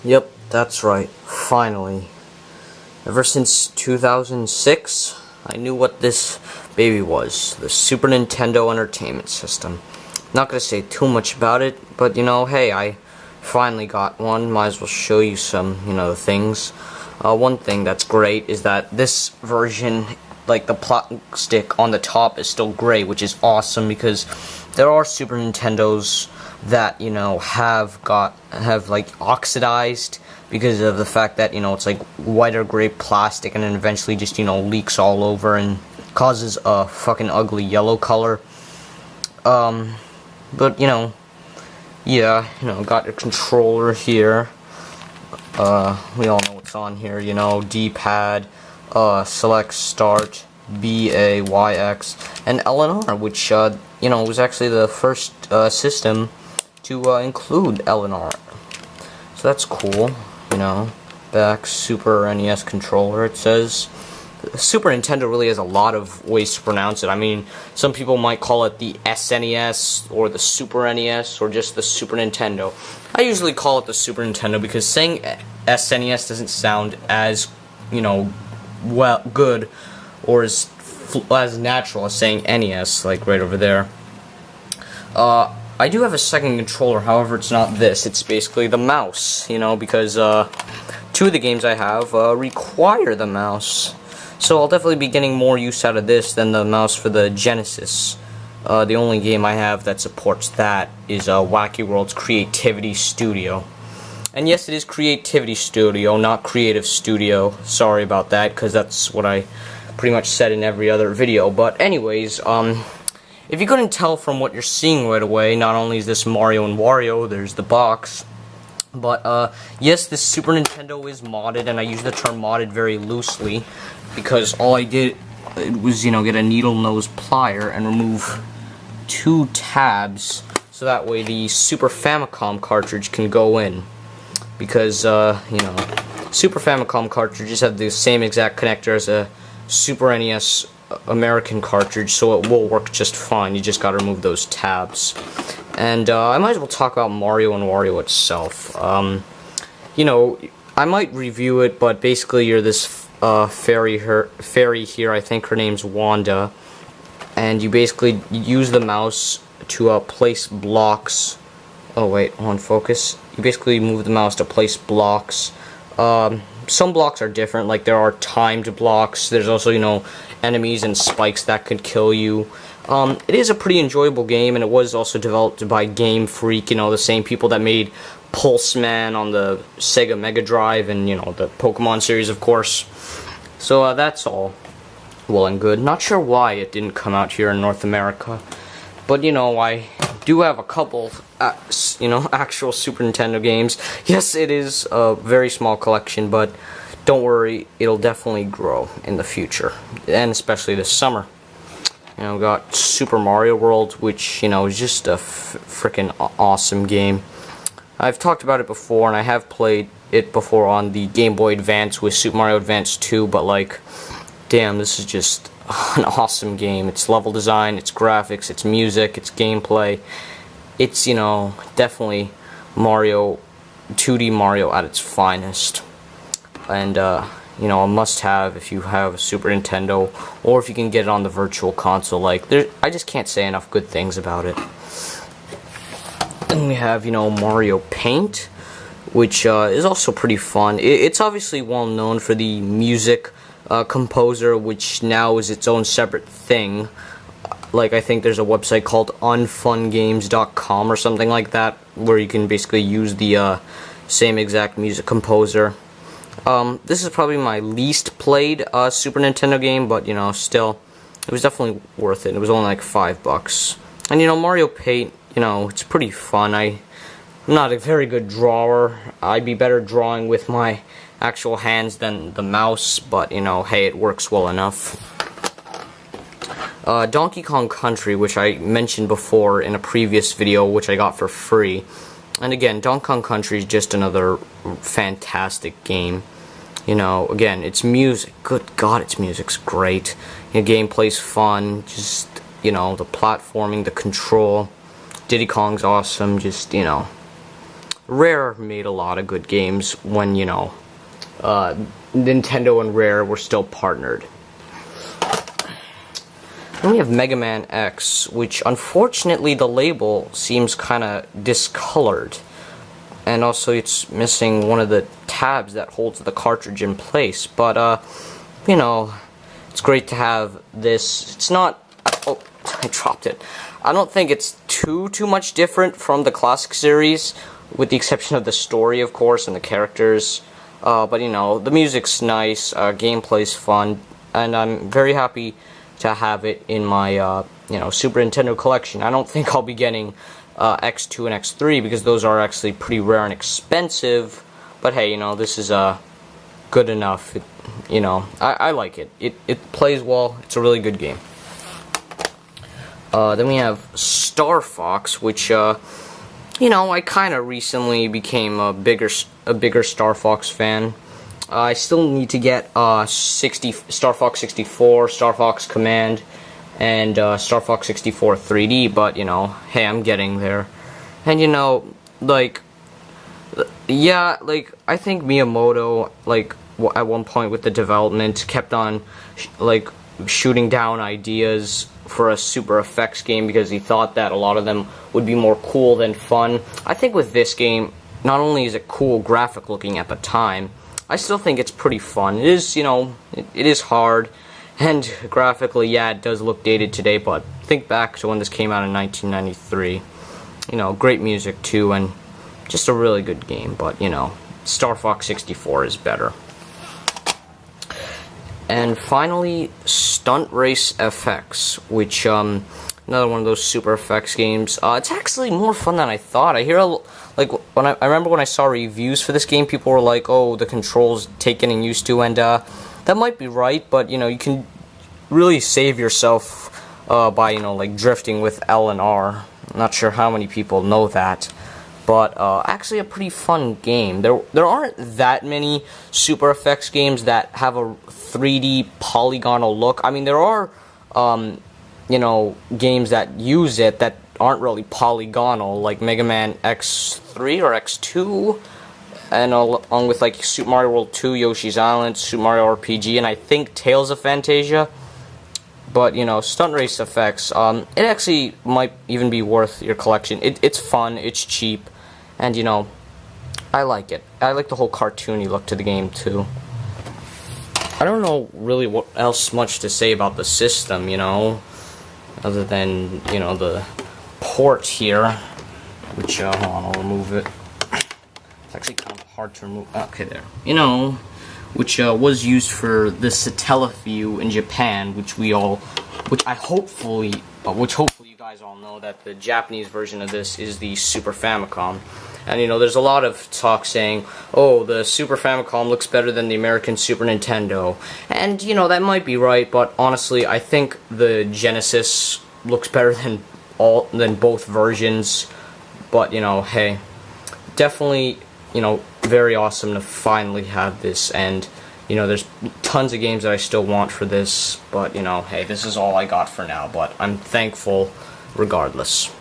Yep, that's right. Finally. Ever since 2006, I knew what this baby was. The Super Nintendo Entertainment System. Not gonna say too much about it, but hey, I finally got one. Might as well show you some, things. One thing that's great is that this version, like the plastic on the top, is still gray, which is awesome because there are Super Nintendos that have like oxidized because of the fact that it's like white or gray plastic, and then eventually just leaks all over and causes a fucking ugly yellow color. But yeah, got a controller here. We all know what's on here, D-pad, select, start, B, A, Y, X, and L and R, which was actually the first system to include L and R. So that's cool, back Super NES controller, it says. Super Nintendo really has a lot of ways to pronounce it. I mean, some people might call it the SNES, or the Super NES, or just the Super Nintendo. I usually call it the Super Nintendo because saying SNES doesn't sound as, good, or as natural as saying NES, like right over there. I do have a second controller, however it's not this, it's basically the mouse, because two of the games I have require the mouse. So I'll definitely be getting more use out of this than the mouse for the Genesis. The only game I have that supports that is Wacky World's Creativity Studio. And yes, it is Creativity Studio, not Creative Studio. Sorry about that, because that's what I pretty much said in every other video. But anyways, if you couldn't tell from what you're seeing right away, not only is this Mario and Wario, there's the box. But yes, this Super Nintendo is modded, and I use the term modded very loosely, because all I did was, get a needle nose plier and remove two tabs, so that way the Super Famicom cartridge can go in. Because, Super Famicom cartridges have the same exact connector as a Super NES American cartridge, so it will work just fine. You just gotta remove those tabs. And I might as well talk about Mario and Wario itself. I might review it, but basically you're this fairy here. I think her name's Wanda, and you basically use the mouse to place blocks. Oh wait, on focus. You basically move the mouse to place blocks. Some blocks are different, like there are timed blocks. There's also, enemies and spikes that could kill you. It is a pretty enjoyable game, and it was also developed by Game Freak, the same people that made Pulse Man on the Sega Mega Drive, and, the Pokemon series, of course. So, that's all well and good. Not sure why it didn't come out here in North America, but, I do have a couple, actual Super Nintendo games. Yes, it is a very small collection, but don't worry, it'll definitely grow in the future, and especially this summer. Got Super Mario World, which, is just a freaking awesome game. I've talked about it before, and I have played it before on the Game Boy Advance with Super Mario Advance 2, but, damn, this is just an awesome game. Its level design, its graphics, its music, its gameplay. It's, definitely Mario, 2D Mario at its finest. And, a must-have if you have a Super Nintendo, or if you can get it on the Virtual Console. I just can't say enough good things about it. And we have, Mario Paint, which is also pretty fun. It's obviously well known for the music composer, which now is its own separate thing. I think there's a website called unfungames.com or something like that, where you can basically use the same exact music composer. This is probably my least played Super Nintendo game, but still, it was definitely worth it. It was only like $5. And Mario Paint, it's pretty fun. I'm not a very good drawer. I'd be better drawing with my actual hands than the mouse, but hey, it works well enough. Donkey Kong Country, which I mentioned before in a previous video, which I got for free. And again, Donkey Kong Country is just another fantastic game. Again, its music, good God, its music's great. Gameplay's fun, just, the platforming, the control. Diddy Kong's awesome, just, Rare made a lot of good games when, you know, Nintendo and Rare were still partnered. Then we have Mega Man X, which unfortunately the label seems kind of discolored. And also it's missing one of the tabs that holds the cartridge in place. But, you know, it's great to have this. It's not... Oh, I dropped it. I don't think it's too much different from the classic series, with the exception of the story, of course, and the characters. But, you know, the music's nice, gameplay's fun, and I'm very happy to have it in my, you know, Super Nintendo collection. I don't think I'll be getting X2 and X3 because those are actually pretty rare and expensive. But hey, you know, this is good enough. You know, I like it. It plays well. It's a really good game. Then we have Star Fox, which you know, I kind of recently became a bigger Star Fox fan. I still need to get Star Fox 64, Star Fox Command, and Star Fox 64 3D, but, you know, hey, I'm getting there. And, you know, like, yeah, like, I think Miyamoto, like, at one point with the development, kept on, like, shooting down ideas for a Super Effects game because he thought that a lot of them would be more cool than fun. I think with this game, not only is it cool graphic looking at the time, I still think it's pretty fun. It is, you know, it is hard, and graphically, yeah, it does look dated today, but think back to when this came out in 1993. You know, great music too, and just a really good game, but, you know, Star Fox 64 is better. And finally, Stunt Race FX, which, another one of those Super Effects games. It's actually more fun than I thought. I hear, like, I remember when I saw reviews for this game, people were like, oh, the controls take getting used to, and, that might be right, but, you know, you can really save yourself, by, you know, like, drifting with L and R. I'm not sure how many people know that. But, actually a pretty fun game. There aren't that many Super Effects games that have a 3D polygonal look. I mean, there are, you know, games that use it that aren't really polygonal, like Mega Man X3 or X2, and along with, like, Super Mario World 2, Yoshi's Island, Super Mario RPG, and I think Tales of Fantasia. But, you know, Stunt Race FX, it actually might even be worth your collection. It's fun, it's cheap, and, you know, I like it. I like the whole cartoony look to the game, too. I don't know really what else much to say about the system, you know, other than, you know, the port here, which, hold on, I'll remove it. It's actually kind of hard to remove. Okay, there. You know, which was used for the Satellaview in Japan, which hopefully you guys all know that the Japanese version of this is the Super Famicom. And, you know, there's a lot of talk saying, oh, the Super Famicom looks better than the American Super Nintendo. And, you know, that might be right, but honestly, I think the Genesis looks better than both versions. But, you know, hey, definitely, you know, very awesome to finally have this. And, you know, there's tons of games that I still want for this. But, you know, hey, this is all I got for now. But I'm thankful regardless.